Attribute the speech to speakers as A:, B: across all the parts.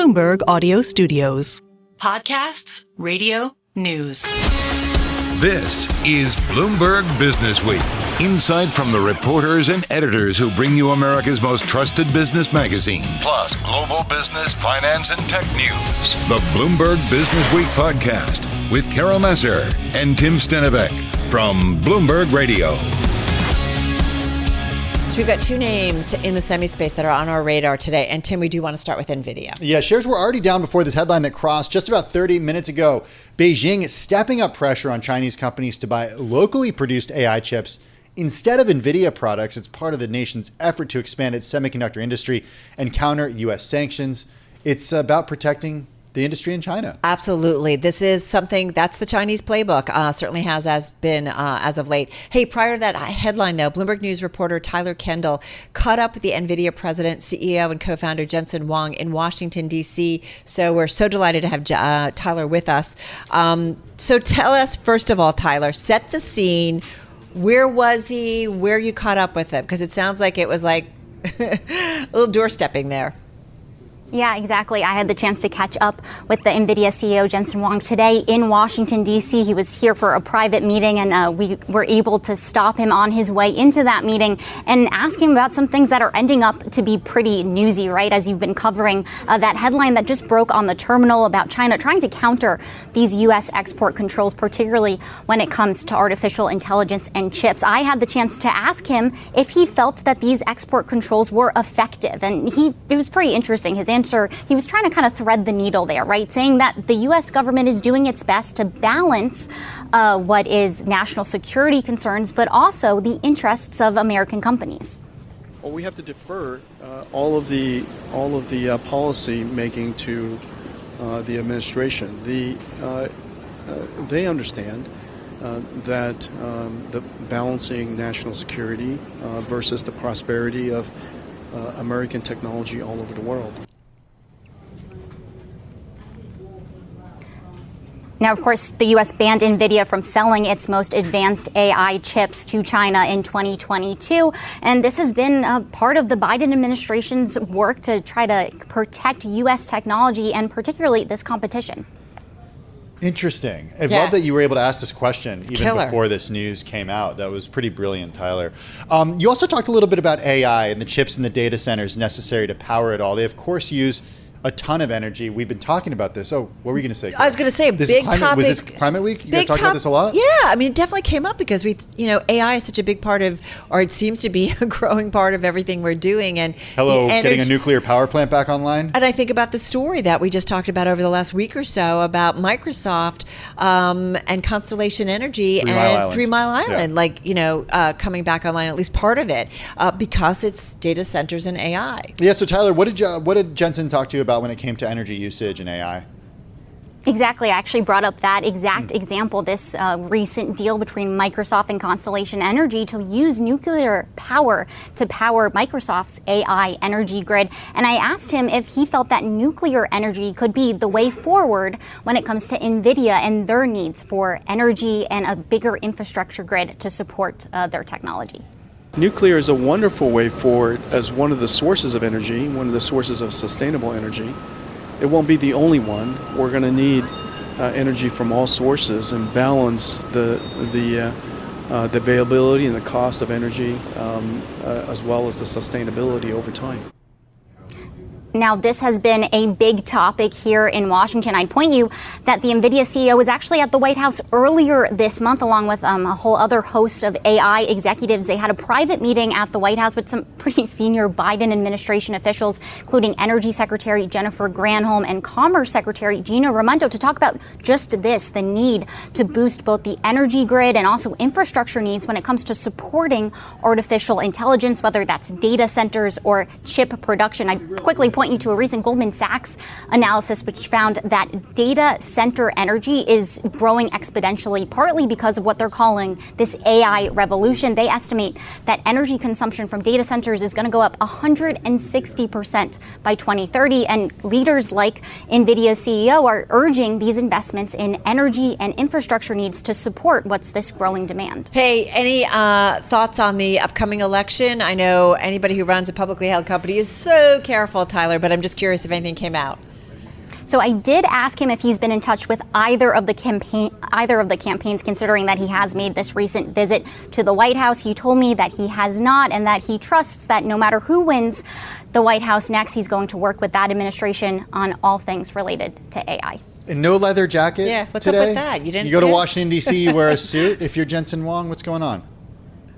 A: Bloomberg Audio Studios.
B: Podcasts, radio, news.
C: This is Bloomberg Businessweek. Insight from the reporters and editors who bring you America's most trusted business magazine, plus global business, finance, and tech news. The Bloomberg Businessweek podcast with Carol Massar and Tim Stenovec from Bloomberg Radio.
D: So we've got two names in the semi-space that are on our radar today. And Tim, we do want to start with Nvidia.
E: Yeah, shares were already down before this headline that crossed just about 30 minutes ago. Beijing is stepping up pressure on Chinese companies to buy locally produced AI chips instead of Nvidia products. It's part of the nation's effort to expand its semiconductor industry and counter U.S. sanctions. It's about protecting the industry in China.
D: Absolutely. This is something that's the Chinese playbook, certainly has been as of late. Hey, prior to that headline, though, Bloomberg News reporter Tyler Kendall caught up with the Nvidia president, CEO, and co-founder Jensen Huang in Washington, D.C. So we're so delighted to have Tyler with us. So tell us, first of all, Tyler, set the scene. Where was he? Where you caught up with him? Because it sounds like it was like a little doorstepping there.
F: Yeah, exactly. I had the chance to catch up with the Nvidia CEO, Jensen Huang, today in Washington, D.C. He was here for a private meeting, and we were able to stop him on his way into that meeting and ask him about some things that are ending up to be pretty newsy, right? As you've been covering that headline that just broke on the terminal about China trying to counter these U.S. export controls, particularly when it comes to artificial intelligence and chips. I had the chance to ask him if he felt that these export controls were effective, and it was pretty interesting. His answer, he was trying to kind of thread the needle there, right? Saying that the U.S. government is doing its best to balance what is national security concerns, but also the interests of American companies.
G: Well, we have to defer all of the policy making to the administration. They understand that the balancing national security versus the prosperity of American technology all over the world.
F: Now, of course, the U.S. banned Nvidia from selling its most advanced AI chips to China in 2022. And this has been part of the Biden administration's work to try to protect U.S. technology and particularly this competition.
E: Interesting. I love that you were able to ask this question
D: Before
E: this news came out. That was pretty brilliant, Tyler. You also talked a little bit about AI and the chips and the data centers necessary to power it all. They, of course, use a ton of energy. We've been talking about this. Oh, what were you going to say, Carol?
D: I was going to say big topic.
E: Was this Climate Week? You guys talked about this a lot?
D: Yeah, I mean, it definitely came up because AI is such a big part of, or it seems to be a growing part of everything we're doing. And
E: getting a nuclear power plant back online.
D: And I think about the story that we just talked about over the last week or so about Microsoft and Constellation Energy and 3 Mile Island, coming back online, at least part of it, because it's data centers and AI.
E: Yeah. So Tyler, what did Jensen talk to you about when it came to energy usage and AI?
F: Exactly. I actually brought up that exact example, this recent deal between Microsoft and Constellation Energy to use nuclear power to power Microsoft's AI energy grid. And I asked him if he felt that nuclear energy could be the way forward when it comes to Nvidia and their needs for energy and a bigger infrastructure grid to support their technology.
G: Nuclear is a wonderful way forward as one of the sources of energy, one of the sources of sustainable energy. It won't be the only one. We're going to need energy from all sources and balance the availability and the cost of energy as well as the sustainability over time.
F: Now, this has been a big topic here in Washington. I'd point you that the Nvidia CEO was actually at the White House earlier this month, along with a whole other host of AI executives. They had a private meeting at the White House with some pretty senior Biden administration officials, including Energy Secretary Jennifer Granholm and Commerce Secretary Gina Raimondo, to talk about just this, the need to boost both the energy grid and also infrastructure needs when it comes to supporting artificial intelligence, whether that's data centers or chip production. I'd quickly point you to a recent Goldman Sachs analysis, which found that data center energy is growing exponentially, partly because of what they're calling this AI revolution. They estimate that energy consumption from data centers is going to go up 160% by 2030. And leaders like Nvidia's CEO are urging these investments in energy and infrastructure needs to support what's this growing demand.
D: Hey, any thoughts on the upcoming election? I know anybody who runs a publicly held company is so careful, Tyler, but I'm just curious if anything came out.
F: So I did ask him if he's been in touch with either of the campaigns, considering that he has made this recent visit to the White House. He told me that he has not, and that he trusts that no matter who wins the White House next, he's going to work with that administration on all things related to AI.
E: And no leather jacket.
D: Yeah, what's
E: today?
D: up with that? You
E: go to Washington, D.C., you wear a suit. If you're Jensen Huang, what's going on?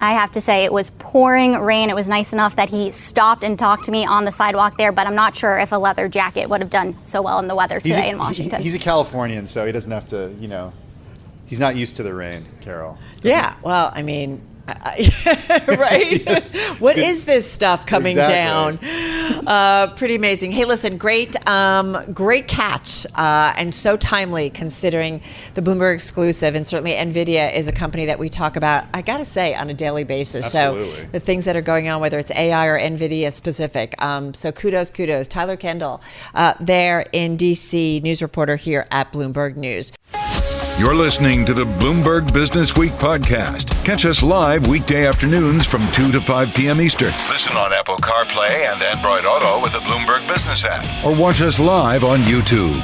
F: I have to say, it was pouring rain. It was nice enough that he stopped and talked to me on the sidewalk there, but I'm not sure if a leather jacket would have done so well in the weather today in Washington.
E: He's a Californian, so he doesn't have to, he's not used to the rain, Carol.
D: Yeah, well, I mean, right? What is this stuff coming down? Pretty amazing. Hey, listen, great catch, and so timely considering the Bloomberg exclusive, and certainly Nvidia is a company that we talk about, I gotta say, on a daily basis.
E: Absolutely.
D: So the things that are going on, whether it's AI or Nvidia specific. So kudos. Tyler Kendall, there in DC, news reporter here at Bloomberg News.
C: You're listening to the Bloomberg Businessweek podcast. Catch us live weekday afternoons from 2 to 5 p.m. Eastern. Listen on Apple CarPlay and Android Auto with the Bloomberg Business app. Or watch us live on YouTube.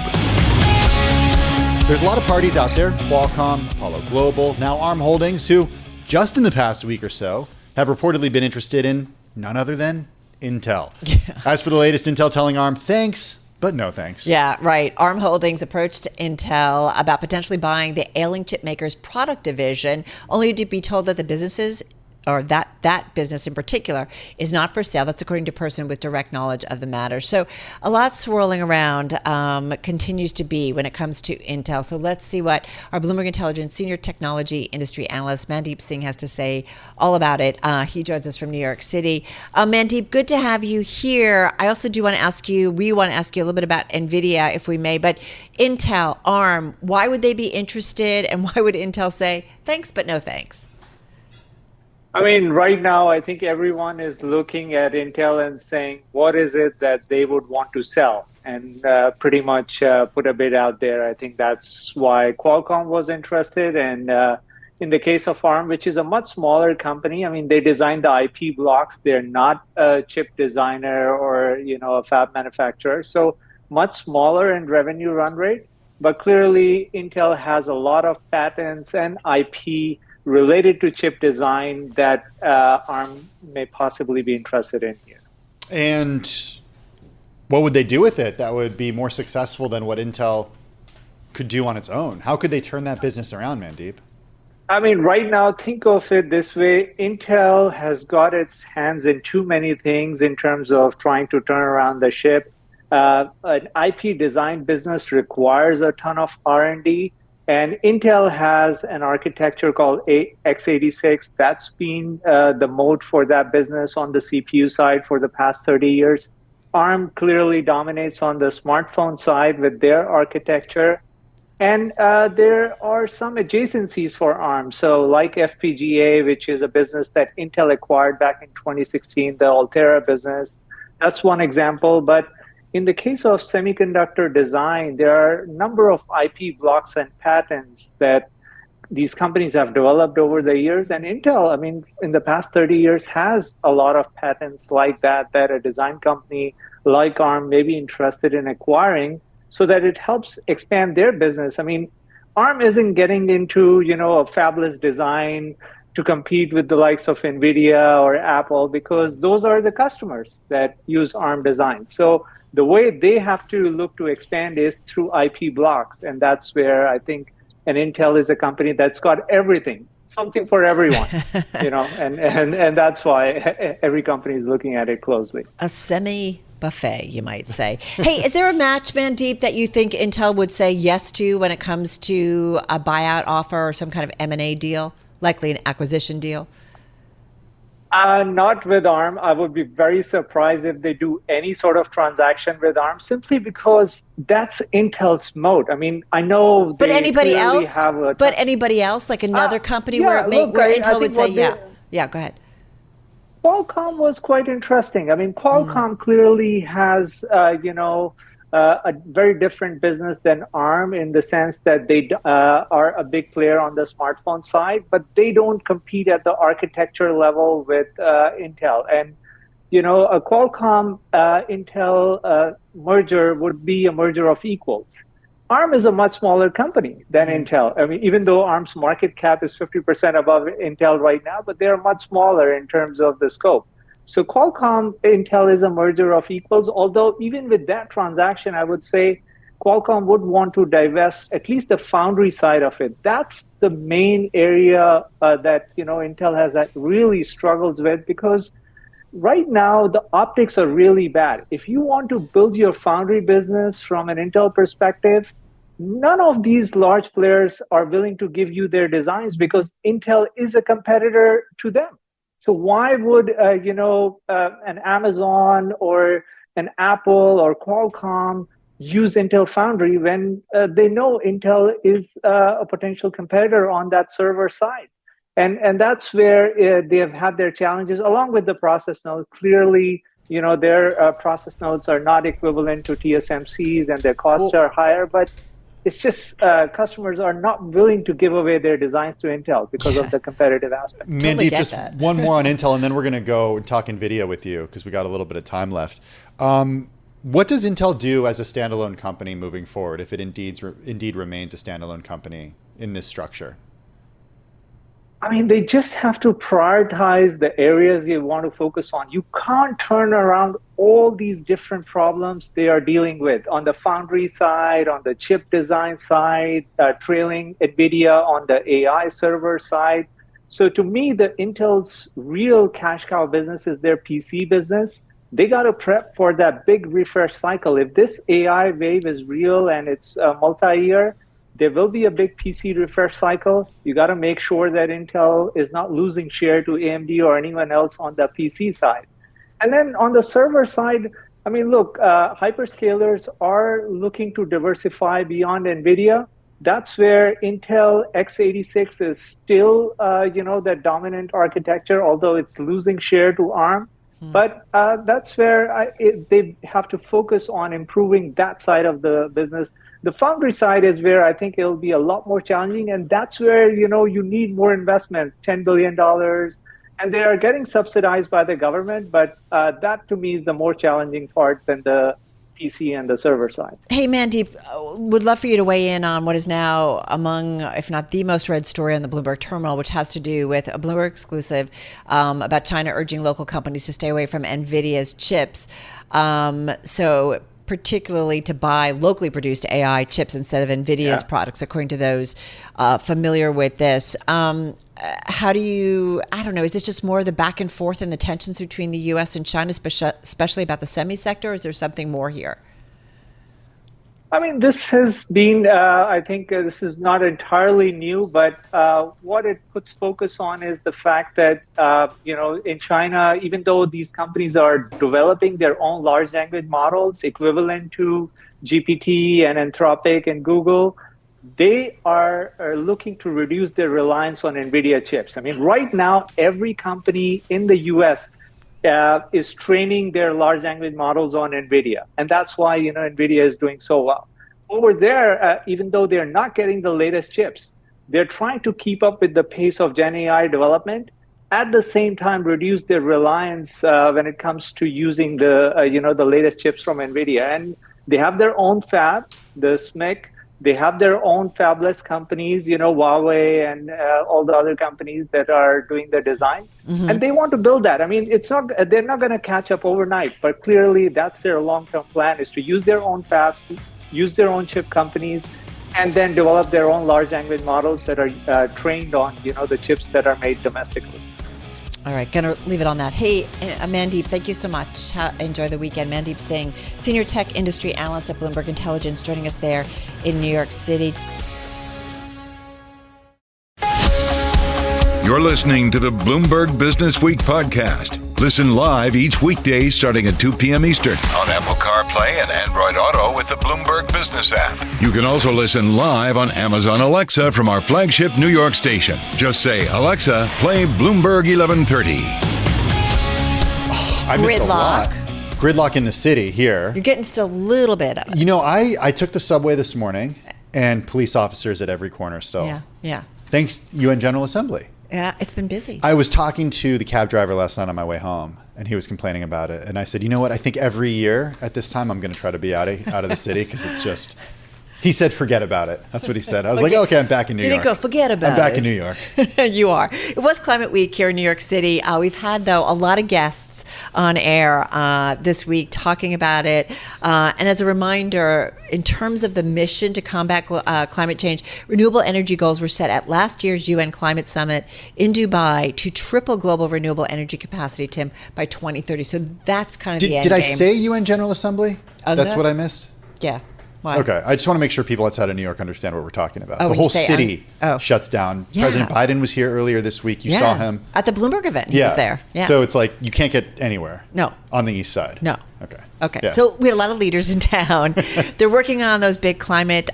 E: There's a lot of parties out there, Qualcomm, Apollo Global, now ARM Holdings, who just in the past week or so have reportedly been interested in none other than Intel. Yeah. As for the latest, Intel telling ARM, thanks, but no thanks.
D: Yeah, right. ARM Holdings approached Intel about potentially buying the ailing chip maker's product division, only to be told that the businesses, or that business in particular, is not for sale. That's according to a person with direct knowledge of the matter. So a lot swirling around continues to be when it comes to Intel. So let's see what our Bloomberg Intelligence Senior Technology Industry Analyst, Mandeep Singh, has to say all about it. He joins us from New York City. Mandeep, good to have you here. I also do want to ask you, we want to ask you a little bit about Nvidia, if we may, but Intel, ARM, why would they be interested, and why would Intel say, thanks, but no thanks?
H: I mean, right now, I think everyone is looking at Intel and saying, what is it that they would want to sell? And pretty much put a bid out there. I think that's why Qualcomm was interested. And in the case of ARM, which is a much smaller company, I mean, they designed the IP blocks. They're not a chip designer or, a fab manufacturer. So much smaller in revenue run rate. But clearly, Intel has a lot of patents and IP related to chip design that ARM may possibly be interested in here.
E: And what would they do with it that would be more successful than what Intel could do on its own? How could they turn that business around, Mandeep?
H: I mean, right now, think of it this way. Intel has got its hands in too many things in terms of trying to turn around the ship. An IP design business requires a ton of R&D. And Intel has an architecture called x86. That's been the mode for that business on the CPU side for the past 30 years. ARM clearly dominates on the smartphone side with their architecture. And there are some adjacencies for ARM. So like FPGA, which is a business that Intel acquired back in 2016, the Altera business. That's one example. But in the case of semiconductor design, there are a number of IP blocks and patents that these companies have developed over the years. And Intel, I mean, in the past 30 years has a lot of patents like that a design company like ARM may be interested in acquiring so that it helps expand their business. I mean, ARM isn't getting into, a fabless design to compete with the likes of Nvidia or Apple, because those are the customers that use ARM design. So the way they have to look to expand is through IP blocks. And that's where I think an Intel is a company that's got everything, something for everyone, and that's why every company is looking at it closely.
D: A semi-buffet, you might say. Hey, is there a match, Mandeep, that you think Intel would say yes to when it comes to a buyout offer or some kind of M&A deal, likely an acquisition deal?
H: Not with ARM. I would be very surprised if they do any sort of transaction with ARM, simply because that's Intel's mode. I mean, I know.
D: But anybody else? But anybody else, like another company where Intel would say, yeah, go ahead.
H: Qualcomm was quite interesting. I mean, Qualcomm clearly has, a very different business than ARM in the sense that they are a big player on the smartphone side, but they don't compete at the architecture level with Intel. And a Qualcomm Intel merger would be a merger of equals. ARM is a much smaller company than Intel. I mean, even though ARM's market cap is 50% above Intel right now, but they're much smaller in terms of the scope. So Qualcomm Intel is a merger of equals, although even with that transaction, I would say Qualcomm would want to divest at least the foundry side of it. That's the main area that Intel has really struggled with, because right now the optics are really bad. If you want to build your foundry business from an Intel perspective, none of these large players are willing to give you their designs because Intel is a competitor to them. So why would an Amazon or an Apple or Qualcomm use Intel Foundry when they know Intel is a potential competitor on that server side? And that's where they have had their challenges, along with the process nodes. Clearly, their process nodes are not equivalent to TSMC's, and their costs are higher. But it's just customers are not willing to give away their designs to Intel because of the competitive aspect.
E: Mandeep, just one more on Intel, and then we're going to go and talk NVIDIA with you because we got a little bit of time left. What does Intel do as a standalone company moving forward, if it indeed remains a standalone company in this structure?
H: I mean, they just have to prioritize the areas you want to focus on. You can't turn around all these different problems they are dealing with on the foundry side, on the chip design side, trailing Nvidia on the AI server side. So to me, the Intel's real cash cow business is their PC business. They got to prep for that big refresh cycle. If this AI wave is real and it's multi-year, there will be a big PC refresh cycle. You got to make sure that Intel is not losing share to AMD or anyone else on the PC side. And then on the server side, I mean, look, hyperscalers are looking to diversify beyond NVIDIA. That's where Intel x86 is still, the dominant architecture, although it's losing share to ARM. But that's where they have to focus on improving that side of the business. The foundry side is where I think it'll be a lot more challenging, and that's where you need more investments, $10 billion, and they are getting subsidized by the government. But that to me is the more challenging part than the PC and the server side.
D: Hey, Mandeep, would love for you to weigh in on what is now among, if not the most read story on the Bloomberg terminal, which has to do with a Bloomberg exclusive about China urging local companies to stay away from Nvidia's chips. So particularly to buy locally produced AI chips instead of Nvidia's products, according to those familiar with this. How do you, I don't know, is this just more of the back and forth and the tensions between the U.S. and China, especially about the semi sector, or is there something more here?
H: I mean, this has been, I think this is not entirely new, but what it puts focus on is the fact that, in China, even though these companies are developing their own large language models equivalent to GPT and Anthropic and Google, they are looking to reduce their reliance on NVIDIA chips. I mean, right now, every company in the US is training their large language models on NVIDIA. And that's why, NVIDIA is doing so well. Over there, even though they're not getting the latest chips, they're trying to keep up with the pace of Gen AI development, at the same time reduce their reliance when it comes to using the latest chips from NVIDIA. And they have their own fab, the SMIC. They have their own fabless companies, Huawei and all the other companies that are doing the design. And they want to build that. I mean, they're not going to catch up overnight, but clearly that's their long-term plan, is to use their own fabs, use their own chip companies, and then develop their own large language models that are trained on, the chips that are made domestically.
D: All right, going to leave it on that. Hey, Mandeep, thank you so much. Enjoy the weekend. Mandeep Singh, Senior Tech Industry Analyst at Bloomberg Intelligence, joining us there in New York City.
C: You're listening to the Bloomberg Businessweek podcast. Listen live each weekday starting at 2 p.m. Eastern on Apple CarPlay and Android Auto with the Bloomberg Business app. You can also listen live on Amazon Alexa from our flagship New York station. Just say, Alexa, play Bloomberg 1130.
E: I missed a lot. Gridlock in the city here.
D: You're getting just a little bit of it.
E: I took the subway this morning, and police officers at every corner still.
D: Yeah.
E: Thanks, UN General Assembly.
D: Yeah, it's been busy.
E: I was talking to the cab driver last night on my way home, and he was complaining about it. And I said, you know what? I think every year at this time, I'm going to try to be out of the city because it's just... He said, forget about it. That's what he said. I was like, okay, I'm back in New York.
D: You didn't go, forget about it.
E: I'm back in New York.
D: You are. It was Climate Week here in New York City. We've had, though, a lot of guests on air this week talking about it. And as a reminder, in terms of the mission to combat climate change, renewable energy goals were set at last year's UN Climate Summit in Dubai to triple global renewable energy capacity, Tim, by 2030. So that's kind of the end
E: game. Did I
D: game.
E: say UN General Assembly? That's what I missed?
D: Yeah. Why?
E: Okay, I just want to make sure people outside of New York understand what we're talking about.
D: Oh,
E: the whole city shuts down.
D: Yeah.
E: President Biden was here earlier this week. You saw him.
D: At the Bloomberg event, he was there. Yeah.
E: So it's like you can't get anywhere.
D: No.
E: On the east side.
D: No.
E: Okay.
D: Yeah. So we had a lot of leaders in town. They're working on those big climate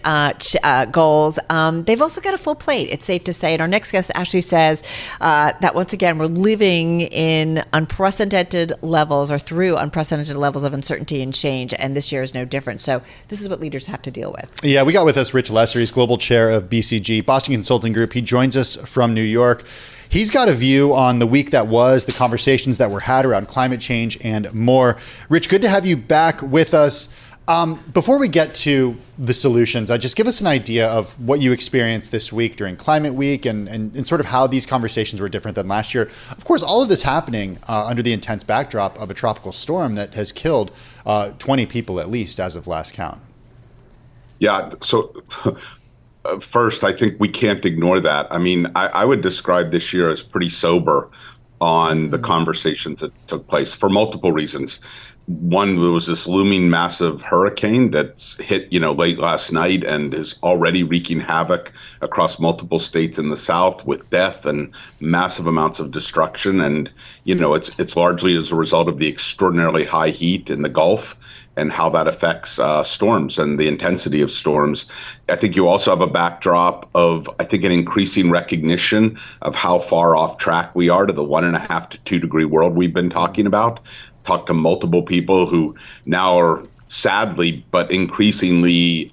D: goals. They've also got a full plate, it's safe to say. And our next guest actually says that once again, we're living in unprecedented levels or through unprecedented levels of uncertainty and change. And this year is no different. So this is what leaders have to deal with.
E: Yeah, we got with us Rich Lesser. He's global chair of BCG, Boston Consulting Group. He joins us from New York. He's got a view on the week that was, the conversations that were had around climate change and more. Rich, good to have you back with us. Before we get to the solutions, just give us an idea of what you experienced this week during Climate Week and sort of how these conversations were different than last year. Of course, all of this happening under the intense backdrop of a tropical storm that has killed 20 people at least as of last count.
I: Yeah, so first, I think we can't ignore that. I mean, I would describe this year as pretty sober on the conversations that took place for multiple reasons. One, there was this looming massive hurricane that's hit, late last night and is already wreaking havoc across multiple states in the South with death and massive amounts of destruction. And, it's largely as a result of the extraordinarily high heat in the Gulf and how that affects storms and the intensity of storms. I think you also have a backdrop of, an increasing recognition of how far off track we are to the 1.5 to 2 degree world we've been talking about. Talked to multiple people who now are sadly, but increasingly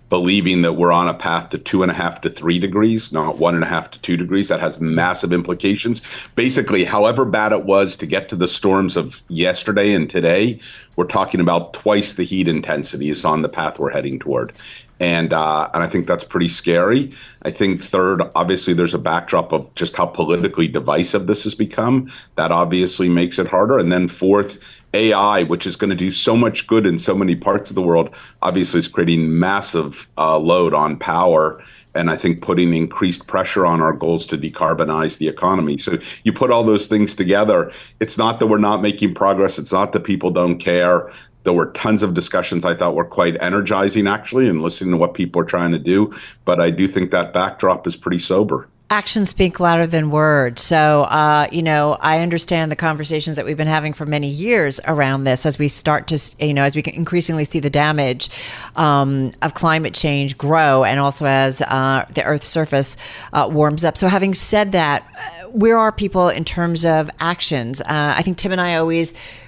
I: believing that we're on a path to 2.5 to 3 degrees, not 1.5 to 2 degrees. That has massive implications. Basically, however bad it was to get to the storms of yesterday and today, we're talking about twice the heat intensity is on the path we're heading toward. And I think that's pretty scary. I think third, obviously, there's a backdrop of just how politically divisive this has become. That obviously makes it harder. And then fourth, AI, which is going to do so much good in so many parts of the world, obviously is creating massive load on power. And I think putting increased pressure on our goals to decarbonize the economy. So you put all those things together, it's not that we're not making progress. It's not that people don't care. There were tons of discussions I thought were quite energizing, actually, and listening to what people are trying to do. But I do think that backdrop is pretty sober.
D: Actions speak louder than words. So, I understand the conversations that we've been having for many years around this as we start to, as we can increasingly see the damage of climate change grow and also as the Earth's surface warms up. So having said that, where are people in terms of actions? I think Tim and I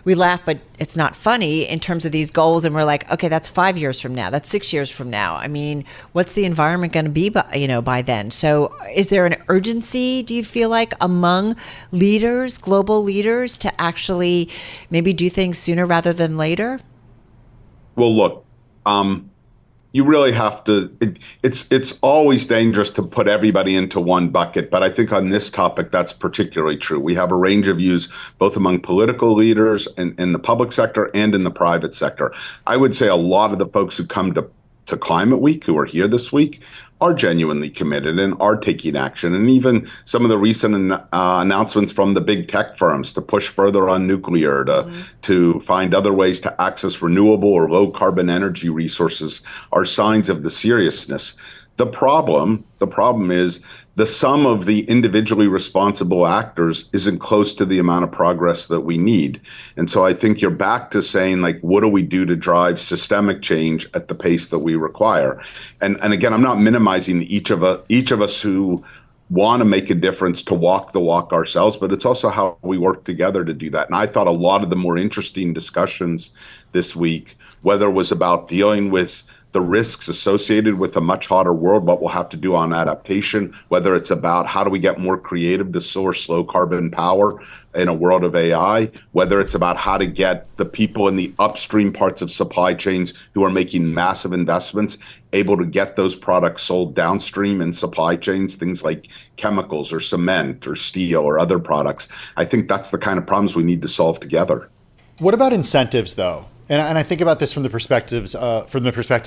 D: we laugh, but it's not funny in terms of these goals. And we're like, okay, that's 5 years from now. That's 6 years from now. I mean, what's the environment going to be by then? So is there an urgency, do you feel like, among leaders, global leaders, to actually maybe do things sooner rather than later?
I: Well, look, you really have to, it's always dangerous to put everybody into one bucket. But I think on this topic, that's particularly true. We have a range of views, both among political leaders in the public sector and in the private sector. I would say a lot of the folks who come to Climate Week, who are here this week, are genuinely committed and are taking action. And even some of the recent announcements from the big tech firms to push further on nuclear, to find other ways to access renewable or low carbon energy resources are signs of the seriousness. The problem is the sum of the individually responsible actors isn't close to the amount of progress that we need. And so I think you're back to saying, like, what do we do to drive systemic change at the pace that we require? And again, I'm not minimizing each of us who want to make a difference to walk the walk ourselves, but it's also how we work together to do that. And I thought a lot of the more interesting discussions this week, whether it was about dealing with the risks associated with a much hotter world, what we'll have to do on adaptation, whether it's about how do we get more creative to source low carbon power in a world of AI, whether it's about how to get the people in the upstream parts of supply chains who are making massive investments able to get those products sold downstream in supply chains, things like chemicals or cement or steel or other products. I think that's the kind of problems we need to solve together.
E: What about incentives, though? And I think about this from the perspective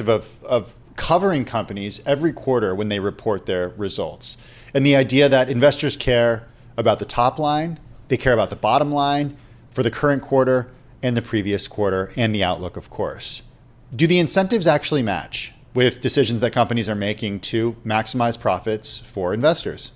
E: of covering companies every quarter when they report their results, and the idea that investors care about the top line, they care about the bottom line for the current quarter and the previous quarter and the outlook, of course. Do the incentives actually match with decisions that companies are making to maximize profits for investors?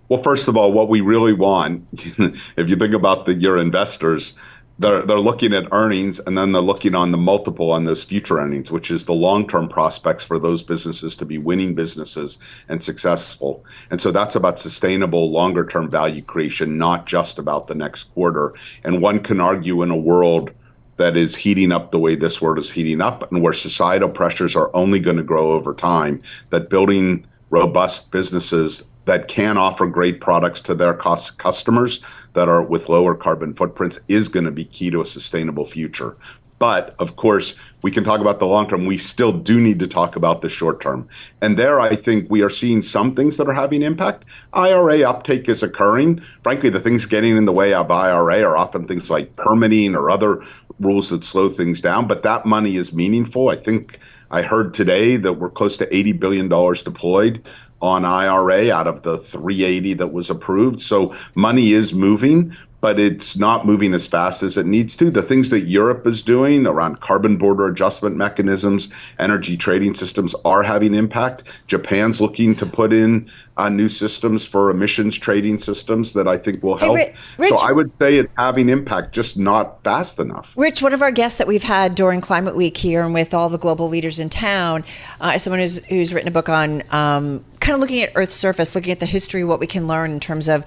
I: Well, first of all, what we really want, if you think about your investors, they're looking at earnings, and then they're looking on the multiple on those future earnings, which is the long-term prospects for those businesses to be winning businesses and successful. And so that's about sustainable longer-term value creation, not just about the next quarter. And one can argue in a world that is heating up the way this world is heating up, and where societal pressures are only going to grow over time, that building robust businesses that can offer great products to their customers that are with lower carbon footprints is going to be key to a sustainable future. But of course, we can talk about the long term. We still do need to talk about the short term. And there, I think we are seeing some things that are having impact. IRA uptake is occurring. Frankly, the things getting in the way of IRA are often things like permitting or other rules that slow things down. But that money is meaningful. I think I heard today that we're close to $80 billion deployed on IRA out of the 380 that was approved. So money is moving, but it's not moving as fast as it needs to. The things that Europe is doing around carbon border adjustment mechanisms, energy trading systems are having impact. Japan's looking to put in new systems for emissions trading systems that I think will help.
D: Hey, Rich,
I: so I would say it's having impact, just not fast enough.
D: Rich, one of our guests that we've had during Climate Week here and with all the global leaders in town is someone who's written a book on kind of looking at Earth's surface, looking at the history, what we can learn in terms of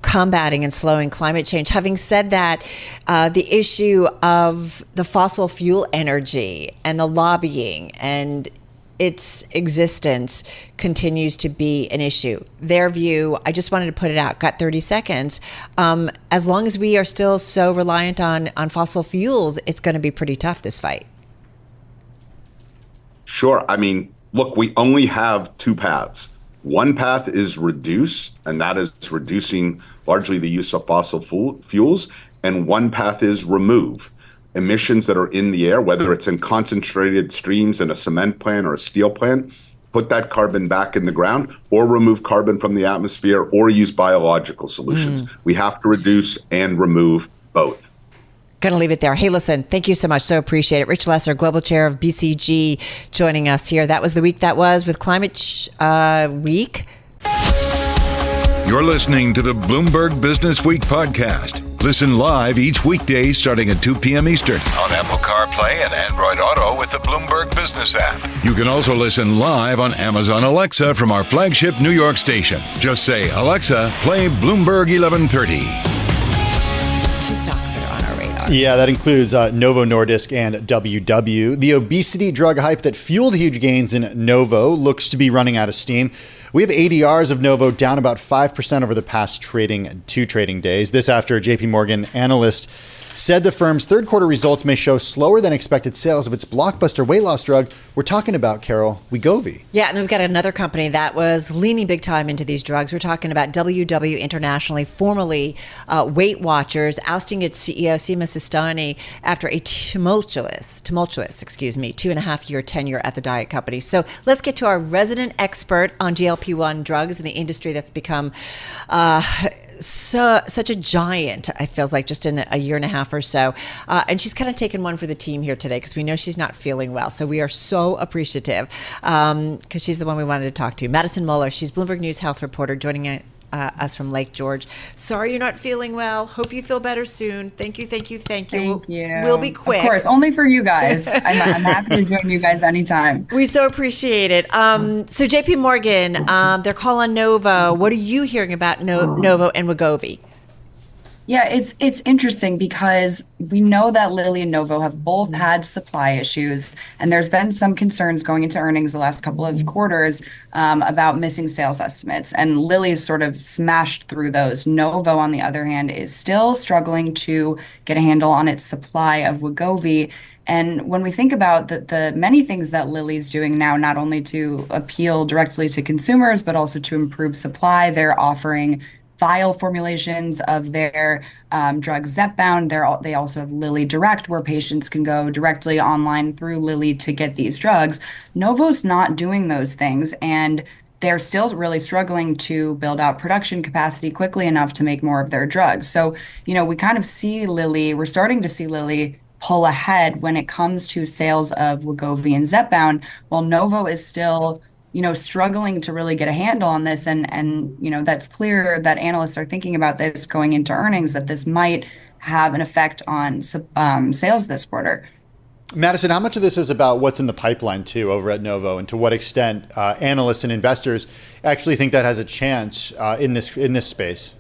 D: combating and slowing climate change. Having said that, the issue of the fossil fuel energy and the lobbying and its existence continues to be an issue. Their view, I just wanted to put it out, got 30 seconds. As long as we are still so reliant on fossil fuels, it's going to be pretty tough, this fight.
I: Sure. I mean, look, we only have two paths. One path is reduce, and that is reducing largely the use of fossil fuels. And one path is remove emissions that are in the air, whether it's in concentrated streams in a cement plant or a steel plant, put that carbon back in the ground, or remove carbon from the atmosphere, or use biological solutions. We have to reduce and remove both.
D: Going to leave it there. Hey, listen, thank you so much. So appreciate it. Rich Lesser, Global Chair of BCG, joining us here. That was the week that was with Climate Week.
C: You're listening to the Bloomberg Businessweek podcast. Listen live each weekday starting at 2 p.m. Eastern on Apple CarPlay and Android Auto with the Bloomberg Business app. You can also listen live on Amazon Alexa from our flagship New York station. Just say, Alexa, play Bloomberg 1130.
D: Two stocks that are on our radar.
E: Yeah, that includes Novo Nordisk and WW. The obesity drug hype that fueled huge gains in Novo looks to be running out of steam. We have ADRs of Novo down about 5% over the past two trading days. This after JP Morgan analyst said the firm's third quarter results may show slower than expected sales of its blockbuster weight loss drug. We're talking about, Carol, Wegovy.
D: Yeah, and we've got another company that was leaning big time into these drugs. We're talking about WW Internationally, formerly WeightWatchers, ousting its CEO, Sistani, after a tumultuous, 2.5-year tenure at the diet company. So let's get to our resident expert on GLP-1 drugs in the industry that's become such a giant, it feels like, just in a year and a half or so. And she's kind of taken one for the team here today because we know she's not feeling well. So we are so appreciative because she's the one we wanted to talk to. Madison Muller, she's Bloomberg News health reporter, joining us from Lake George. Sorry you're not feeling well. Hope you feel better soon. Thank you.
J: Thank you.
D: We'll be quick.
J: Of course, only for you guys. I'm happy to join you guys anytime.
D: We so appreciate it. So JP Morgan, their call on Novo. What are you hearing about Novo and Wegovy?
J: Yeah, it's interesting because we know that Lilly and Novo have both had supply issues, and there's been some concerns going into earnings the last couple of quarters about missing sales estimates. And Lilly's sort of smashed through those. Novo, on the other hand, is still struggling to get a handle on its supply of Wegovy. And when we think about the many things that Lilly's doing now, not only to appeal directly to consumers, but also to improve supply, they're offering vial formulations of their drug Zepbound. They also have Lilly Direct, where patients can go directly online through Lilly to get these drugs. Novo's not doing those things, and they're still really struggling to build out production capacity quickly enough to make more of their drugs. So, we kind of see Lilly, we're starting to see Lilly pull ahead when it comes to sales of Wegovy and Zepbound, while Novo is still struggling to really get a handle on this. And that's clear that analysts are thinking about this going into earnings, that this might have an effect on sales this quarter.
E: Madison, how much of this is about what's in the pipeline, too, over at Novo, and to what extent analysts and investors actually think that has a chance in this space?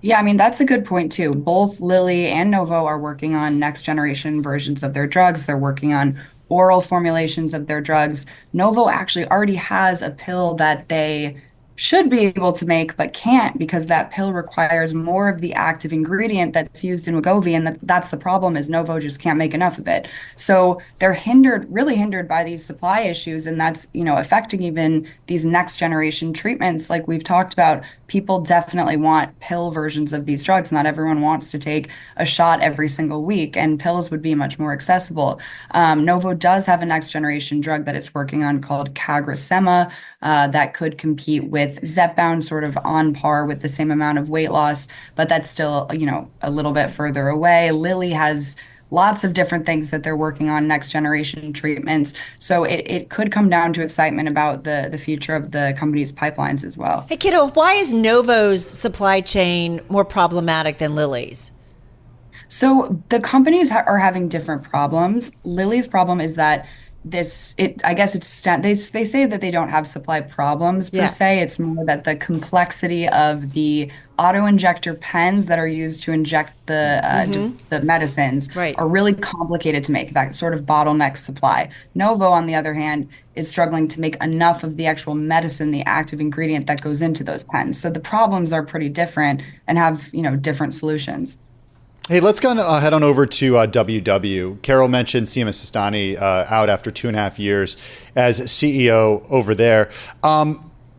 J: Yeah, I mean, that's a good point, too. Both Lilly and Novo are working on next generation versions of their drugs. They're working on oral formulations of their drugs. Novo actually already has a pill that they should be able to make but can't, because that pill requires more of the active ingredient that's used in Wegovy, and that's the problem, is Novo just can't make enough of it. So they're really hindered by these supply issues, and that's affecting even these next generation treatments like we've talked about. People definitely want pill versions of these drugs. Not everyone wants to take a shot every single week, and pills would be much more accessible. Novo does have a next generation drug that it's working on called CagriSema that could compete with Zepbound, sort of on par with the same amount of weight loss, but that's still, a little bit further away. Lilly has lots of different things that they're working on, next generation treatments. So it could come down to excitement about the future of the company's pipelines as well.
D: Hey, Kiddo, why is Novo's supply chain more problematic than Lilly's?
J: So the companies are having different problems. Lilly's problem is that they say that they don't have supply problems per se. It's more that the complexity of the auto-injector pens that are used to inject the medicines are really complicated to make. That sort of bottlenecks supply. Novo, on the other hand, is struggling to make enough of the actual medicine, the active ingredient that goes into those pens. So the problems are pretty different and have different solutions.
E: Hey, let's go head on over to WW. Carol mentioned Sima Sistani out after 2.5 years as CEO over there.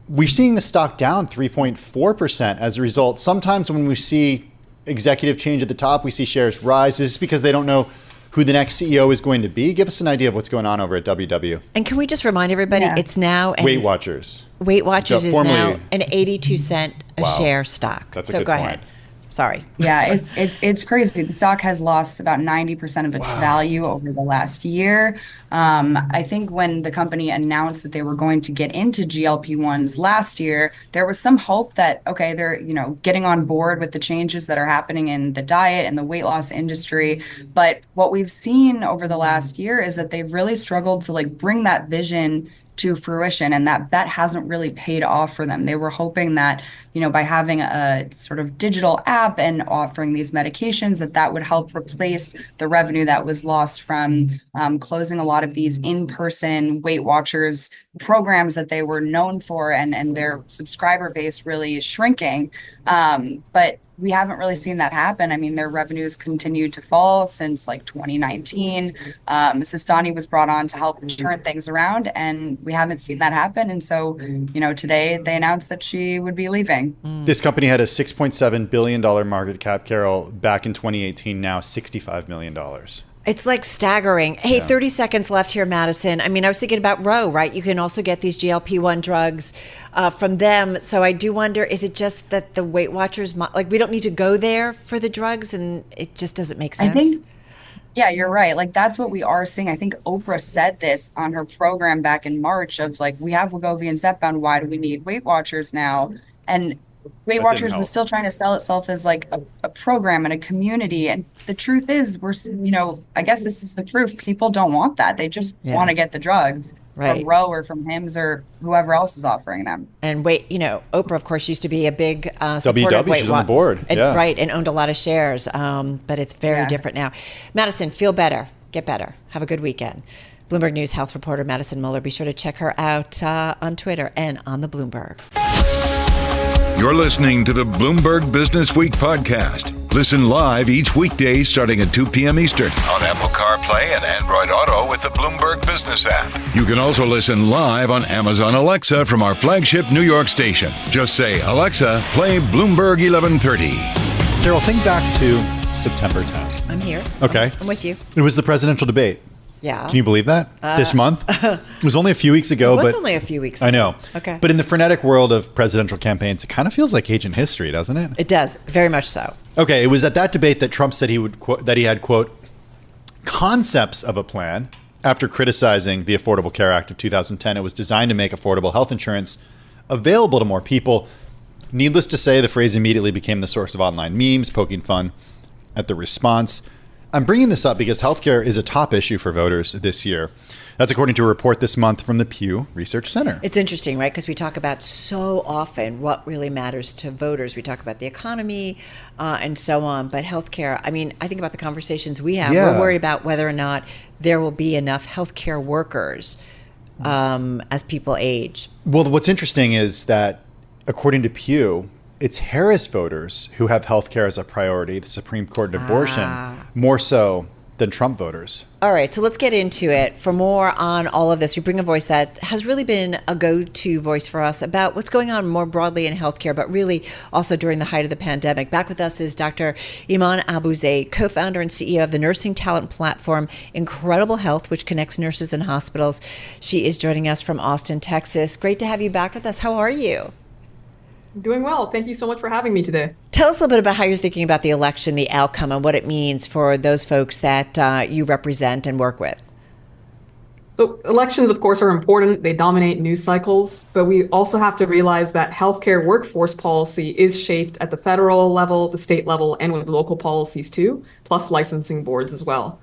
E: We're seeing the stock down 3.4% as a result. Sometimes when we see executive change at the top, we see shares rise. Is this because they don't know who the next CEO is going to be? Give us an idea of what's going on over at WW.
D: And can we just remind everybody, it's now
E: WeightWatchers.
D: WeightWatchers is now an 82-cent a share stock.
E: That's a
D: so
E: good
D: go
E: point.
D: ahead. Sorry.
J: Yeah, it's crazy. The stock has lost about 90% of its value over the last year. I think when the company announced that they were going to get into GLP-1s last year, there was some hope that, okay, they're, getting on board with the changes that are happening in the diet and the weight loss industry. But what we've seen over the last year is that they've really struggled to bring that vision to fruition, and that hasn't really paid off for them. They were hoping that, by having a sort of digital app and offering these medications, that would help replace the revenue that was lost from closing a lot of these in-person WeightWatchers programs that they were known for, and their subscriber base really shrinking. But we haven't really seen that happen. I mean, their revenues continued to fall since 2019. Sistani was brought on to help turn things around, and we haven't seen that happen. And so, today they announced that she would be leaving.
E: This company had a $6.7 billion market cap, Carol, back in 2018, now $65 million.
D: It's staggering. Hey, 30 seconds left here, Madison. I mean, I was thinking about Roe, right? You can also get these GLP-1 drugs from them. So I do wonder, is it just that the Weight Watchers, we don't need to go there for the drugs, and it just doesn't make sense?
J: Yeah, you're right. That's what we are seeing. I think Oprah said this on her program back in March of we have Wegovy and Zepbound. Why do we need Weight Watchers now? And Weight Watchers was still trying to sell itself as a program and a community. And the truth is, I guess this is the proof. People don't want that. They just want to get the drugs. from Roe or from Hims or whoever else is offering them.
D: And Oprah, of course, used to be a big supporter of
E: she's on the board.
D: Right, and owned a lot of shares. But it's very different now. Madison, feel better. Get better. Have a good weekend. Bloomberg News health reporter Madison Muller. Be sure to check her out on Twitter and on the Bloomberg.
C: You're listening to the Bloomberg Businessweek podcast. Listen live each weekday starting at 2 p.m. Eastern on Apple CarPlay and Android Auto with the Bloomberg Business app. You can also listen live on Amazon Alexa from our flagship New York station. Just say, Alexa, play Bloomberg 1130.
E: Carol, think back to September 10th.
D: I'm here.
E: Okay.
D: I'm with you.
E: It was the presidential debate.
D: Yeah.
E: Can you believe that? This month? It was only a few weeks ago.
D: It was only a few weeks ago.
E: I know.
D: Okay.
E: But in the frenetic world of presidential campaigns, it kind of feels like ancient history, doesn't it?
D: It does. Very much so.
E: Okay. It was at that debate that Trump said that he had, quote, concepts of a plan after criticizing the Affordable Care Act of 2010. It was designed to make affordable health insurance available to more people. Needless to say, the phrase immediately became the source of online memes, poking fun at the response. I'm bringing this up because healthcare is a top issue for voters this year. That's according to a report this month from the Pew Research Center.
D: It's interesting, right? Because we talk about so often what really matters to voters. We talk about the economy and so on. But healthcare, I think about the conversations we have.
E: Yeah.
D: We're worried about whether or not there will be enough healthcare workers as people age.
E: Well, what's interesting is that according to Pew, it's Harris voters who have health care as a priority, the Supreme Court and abortion, more so than Trump voters.
D: All right, so let's get into it. For more on all of this, we bring a voice that has really been a go-to voice for us about what's going on more broadly in healthcare, but really also during the height of the pandemic. Back with us is Dr. Iman Abuzeid, co-founder and CEO of the nursing talent platform Incredible Health, which connects nurses and hospitals. She is joining us from Austin, Texas. Great to have you back with us. How are you?
K: Doing well. Thank you so much for having me today.
D: Tell us a little bit about how you're thinking about the election, the outcome, and what it means for those folks that you represent and work with.
K: So elections, of course, are important. They dominate news cycles, but we also have to realize that healthcare workforce policy is shaped at the federal level, the state level, and with local policies too, plus licensing boards as well.